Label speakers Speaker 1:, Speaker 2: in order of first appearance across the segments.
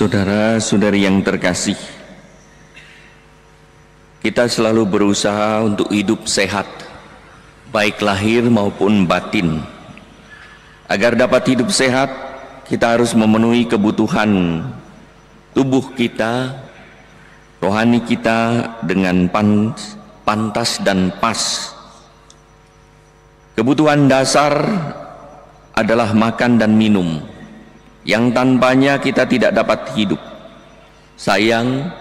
Speaker 1: Saudara-saudari yang terkasih, kita selalu berusaha untuk hidup sehat, baik lahir maupun batin. Agar dapat hidup sehat, kita harus memenuhi kebutuhan tubuh kita, rohani kita dengan pantas dan pas. Kebutuhan dasar adalah makan dan minum, yang tanpanya kita tidak dapat hidup. Sayang,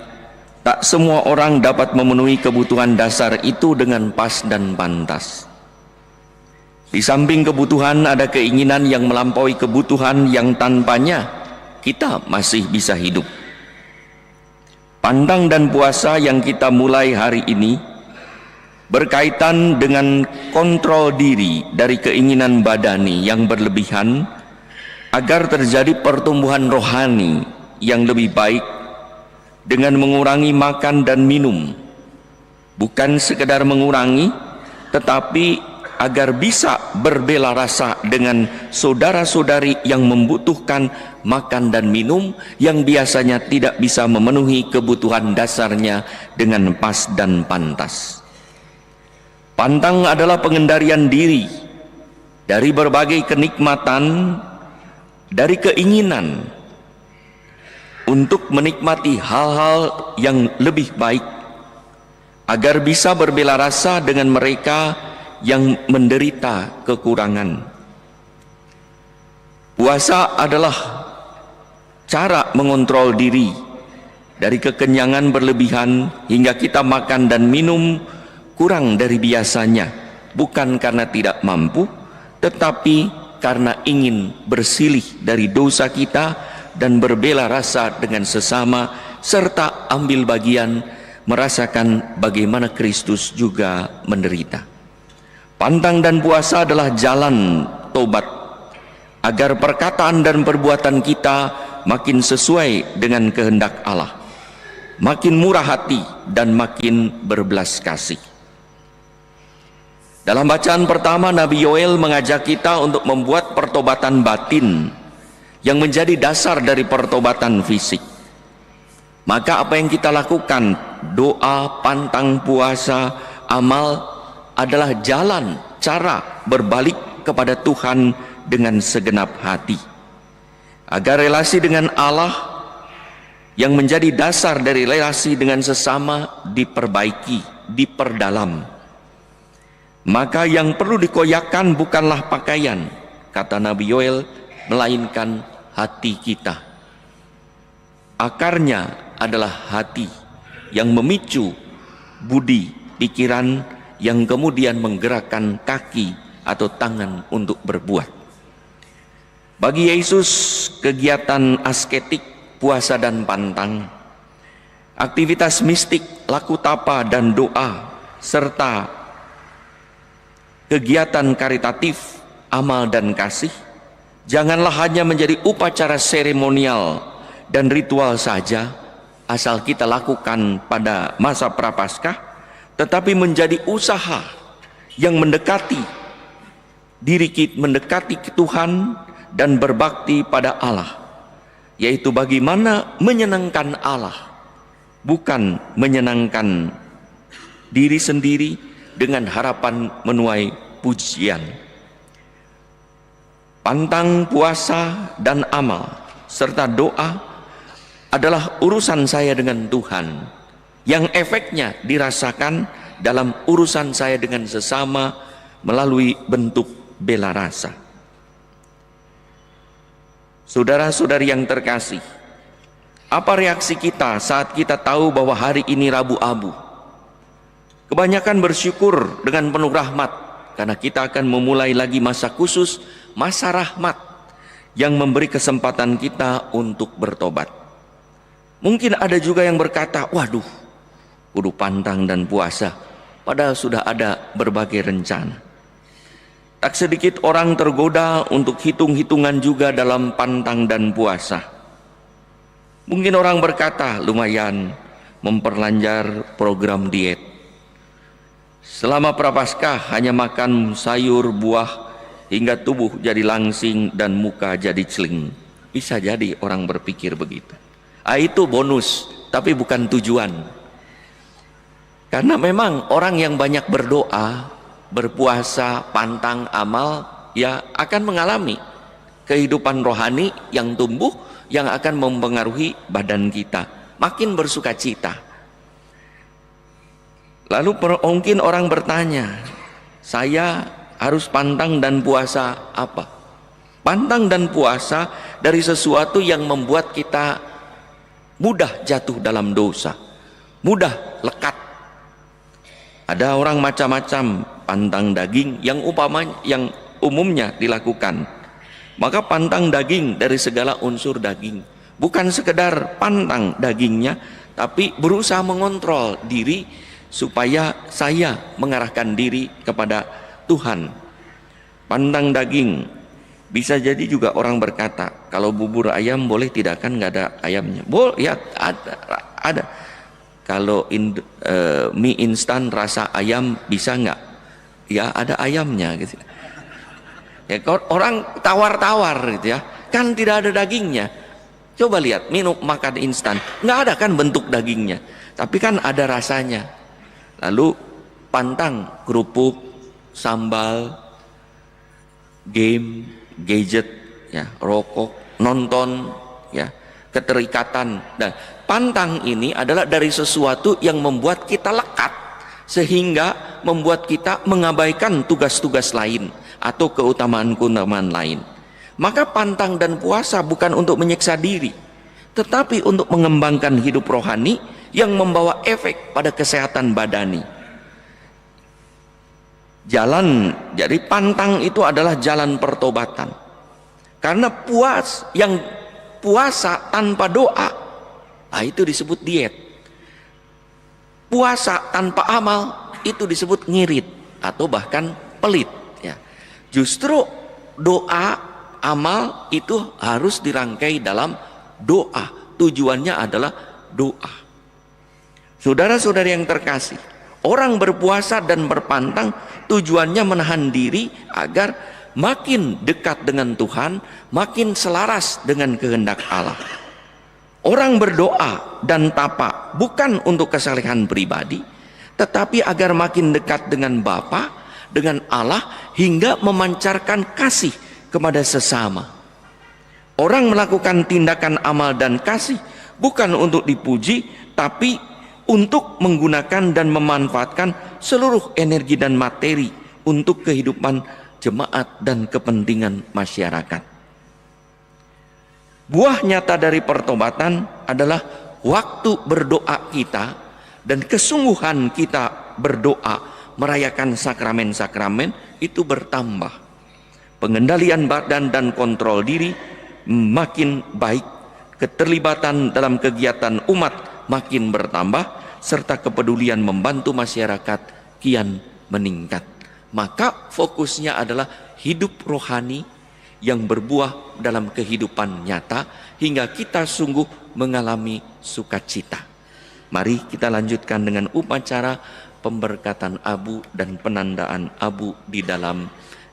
Speaker 1: tak semua orang dapat memenuhi kebutuhan dasar itu dengan pas dan pantas. Di samping kebutuhan ada keinginan yang melampaui kebutuhan yang tanpanya kita masih bisa hidup. Pantang dan puasa yang kita mulai hari ini berkaitan dengan kontrol diri dari keinginan badani yang berlebihan agar terjadi pertumbuhan rohani yang lebih baik dengan mengurangi makan dan minum. Bukan sekedar mengurangi, tetapi agar bisa berbela rasa dengan saudara-saudari yang membutuhkan makan dan minum yang biasanya tidak bisa memenuhi kebutuhan dasarnya dengan pas dan pantas. Pantang adalah pengendalian diri dari berbagai kenikmatan, dari keinginan untuk menikmati hal-hal yang lebih baik agar bisa berbela rasa dengan mereka yang menderita kekurangan. Puasa adalah cara mengontrol diri dari kekenyangan berlebihan hingga kita makan dan minum kurang dari biasanya, bukan karena tidak mampu, tetapi karena ingin bersilih dari dosa kita dan berbela rasa dengan sesama, serta ambil bagian merasakan bagaimana Kristus juga menderita. Pantang dan puasa adalah jalan tobat agar perkataan dan perbuatan kita makin sesuai dengan kehendak Allah, makin murah hati dan makin berbelas kasih. Dalam bacaan pertama, Nabi Yoel mengajak kita untuk membuat pertobatan batin yang menjadi dasar dari pertobatan fisik. Maka apa yang kita lakukan, doa, pantang, puasa, amal, adalah jalan, cara berbalik kepada Tuhan dengan segenap hati. Agar relasi dengan Allah yang menjadi dasar dari relasi dengan sesama diperbaiki, diperdalam. Maka yang perlu dikoyakkan bukanlah pakaian, kata Nabi Yoel, melainkan hati kita. Akarnya adalah hati yang memicu budi, pikiran yang kemudian menggerakkan kaki atau tangan untuk berbuat. Bagi Yesus, kegiatan asketik, puasa dan pantang, aktivitas mistik, laku tapa dan doa, serta kegiatan karitatif, amal dan kasih, janganlah hanya menjadi upacara seremonial dan ritual saja asal kita lakukan pada masa Prapaskah, tetapi menjadi usaha yang mendekati diri kita, mendekati Tuhan dan berbakti pada Allah, yaitu bagaimana menyenangkan Allah, bukan menyenangkan diri sendiri dengan harapan menuai pujian. Pantang, puasa dan amal serta doa adalah urusan saya dengan Tuhan, yang efeknya dirasakan dalam urusan saya dengan sesama melalui bentuk bela rasa. Saudara-saudari yang terkasih, apa reaksi kita saat kita tahu bahwa hari ini Rabu Abu? Kebanyakan bersyukur dengan penuh rahmat, karena kita akan memulai lagi masa khusus, masa rahmat yang memberi kesempatan kita untuk bertobat. Mungkin ada juga yang berkata, waduh, kudu pantang dan puasa, padahal sudah ada berbagai rencana. Tak sedikit orang tergoda untuk hitung-hitungan juga dalam pantang dan puasa. Mungkin orang berkata, lumayan memperlancar program diet. Selama Prapaskah hanya makan sayur, buah, hingga tubuh jadi langsing dan muka jadi celing. Bisa jadi orang berpikir begitu. Itu bonus, tapi bukan tujuan. Karena memang orang yang banyak berdoa, berpuasa, pantang amal, ya akan mengalami kehidupan rohani yang tumbuh, yang akan mempengaruhi badan kita, makin bersuka cita. Lalu mungkin orang bertanya, saya harus pantang dan puasa apa? Pantang dan puasa dari sesuatu yang membuat kita mudah jatuh dalam dosa, mudah lekat. Ada orang macam-macam pantang daging yang umumnya dilakukan. Maka pantang daging dari segala unsur daging, bukan sekedar pantang dagingnya, tapi berusaha mengontrol diri supaya saya mengarahkan diri kepada Tuhan. Pantang daging, bisa jadi juga orang berkata, kalau bubur ayam boleh tidak, kan nggak ada ayamnya? Boleh, ya ada. Kalau mie instan rasa ayam bisa nggak? Ya ada ayamnya gitu. Ya, orang tawar-tawar gitu ya, kan tidak ada dagingnya. Coba lihat makan instan, nggak ada kan bentuk dagingnya, tapi kan ada rasanya. Lalu pantang kerupuk, sambal, game, gadget, ya, rokok, nonton, ya, keterikatan. Dan pantang ini adalah dari sesuatu yang membuat kita lekat, sehingga membuat kita mengabaikan tugas-tugas lain atau keutamaan-keutamaan lain. Maka pantang dan puasa bukan untuk menyiksa diri, tetapi untuk mengembangkan hidup rohani yang membawa efek pada kesehatan badani. Jadi pantang itu adalah jalan pertobatan. Karena puasa tanpa doa, itu disebut diet. Puasa tanpa amal itu disebut ngirit atau bahkan pelit. Ya. Justru doa, amal itu harus dirangkai dalam doa. Tujuannya adalah doa. Saudara-saudari yang terkasih, orang berpuasa dan berpantang tujuannya menahan diri agar makin dekat dengan Tuhan, makin selaras dengan kehendak Allah. Orang berdoa dan tapa bukan untuk kesalehan pribadi, tetapi agar makin dekat dengan Bapa, dengan Allah, hingga memancarkan kasih kepada sesama. Orang melakukan tindakan amal dan kasih bukan untuk dipuji, tapi untuk menggunakan dan memanfaatkan seluruh energi dan materi untuk kehidupan jemaat dan kepentingan masyarakat. Buah nyata dari pertobatan adalah waktu berdoa kita dan kesungguhan kita berdoa merayakan sakramen-sakramen itu bertambah. Pengendalian badan dan kontrol diri makin baik, keterlibatan dalam kegiatan umat makin bertambah, serta kepedulian membantu masyarakat kian meningkat. Maka fokusnya adalah hidup rohani yang berbuah dalam kehidupan nyata hingga kita sungguh mengalami sukacita. Mari kita lanjutkan dengan upacara pemberkatan abu dan penandaan abu di dalam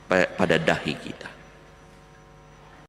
Speaker 1: pada dahi kita.